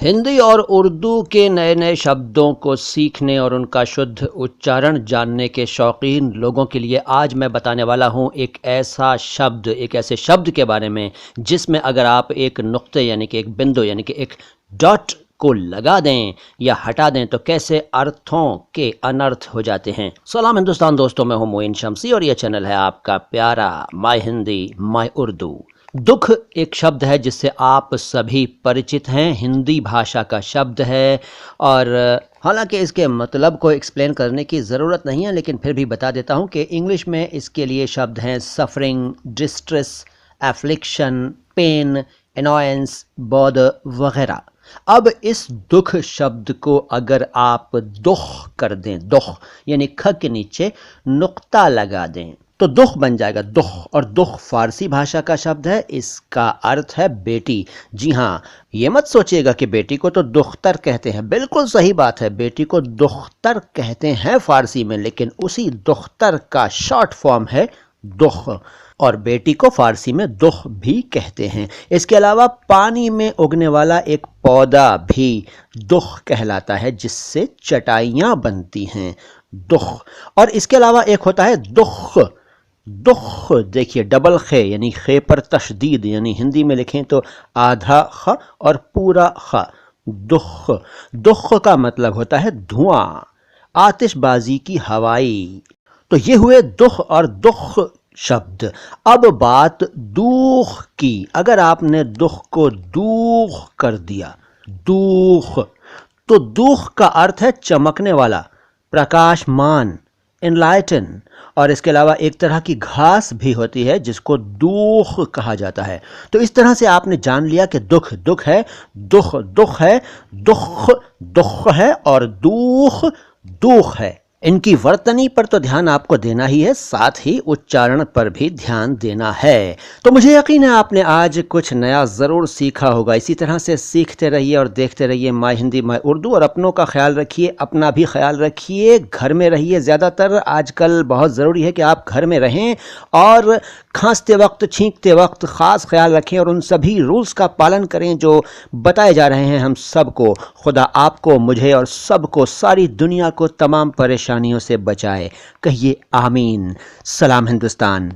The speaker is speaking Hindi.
हिंदी और उर्दू के नए नए शब्दों को सीखने और उनका शुद्ध उच्चारण जानने के शौकीन लोगों के लिए आज मैं बताने वाला हूं एक ऐसे शब्द के बारे में जिसमें अगर आप एक नुक्ते यानी कि एक बिंदु यानी कि एक डॉट को लगा दें या हटा दें तो कैसे अर्थों के अनर्थ हो जाते हैं। सलाम हिंदुस्तान दोस्तों, मैं हूं मोइन शम्सी और यह चैनल है आपका प्यारा माय हिंदी माय उर्दू। दुख एक शब्द है जिससे आप सभी परिचित हैं, हिंदी भाषा का शब्द है और हालांकि इसके मतलब को एक्सप्लेन करने की ज़रूरत नहीं है, लेकिन फिर भी बता देता हूं कि इंग्लिश में इसके लिए शब्द हैं suffering, distress, affliction, pain, annoyance, bother वगैरह। अब इस दुख शब्द को अगर आप दुख कर दें, दुख यानी ख के नीचे नुक्ता लगा दें तो दुख बन जाएगा, दुख। और दुख फारसी भाषा का शब्द है, इसका अर्थ है बेटी। जी हाँ, ये मत सोचिएगा कि बेटी को तो दुख्तर कहते हैं, बिल्कुल सही बात है, बेटी को दुख्तर कहते हैं फारसी में, लेकिन उसी दुख्तर का शॉर्ट फॉर्म है दुख और बेटी को फारसी में दुख भी कहते हैं। इसके अलावा पानी में उगने वाला एक पौधा भी दुख कहलाता है जिससे चटाइयाँ बनती हैं, दुख। और इसके अलावा एक होता है दुख। दुख देखिए, डबल खे यानी खे पर तशदीद, यानी हिंदी में लिखें तो आधा ख और पूरा ख, दुख। दुख का मतलब होता है धुआं, आतिशबाजी की हवाई। तो ये हुए दुख और दुख शब्द। अब बात दूख की। अगर आपने दुख को दूख कर दिया, दूख, तो दूख का अर्थ है चमकने वाला, प्रकाशमान, एनलाइटन। और इसके अलावा एक तरह की घास भी होती है जिसको दूख कहा जाता है। तो इस तरह से आपने जान लिया कि दुख दुख है, दुख दुख है, दुख दुख है और दूख दूख है। इनकी वर्तनी पर तो ध्यान आपको देना ही है, साथ ही उच्चारण पर भी ध्यान देना है। तो मुझे यकीन है आपने आज कुछ नया ज़रूर सीखा होगा। इसी तरह से सीखते रहिए और देखते रहिए माय हिंदी माय उर्दू। और अपनों का ख्याल रखिए, अपना भी ख्याल रखिए, घर में रहिए। ज़्यादातर आजकल बहुत ज़रूरी है कि आप घर में रहें और खांसते वक्त, छींकते वक्त ख़ास ख्याल रखें और उन सभी रूल्स का पालन करें जो बताए जा रहे हैं हम सबको। खुदा आपको, मुझे और सबको, सारी दुनिया को तमाम परेशानियों से बचाए। कहिए आमीन। सलाम हिंदुस्तान।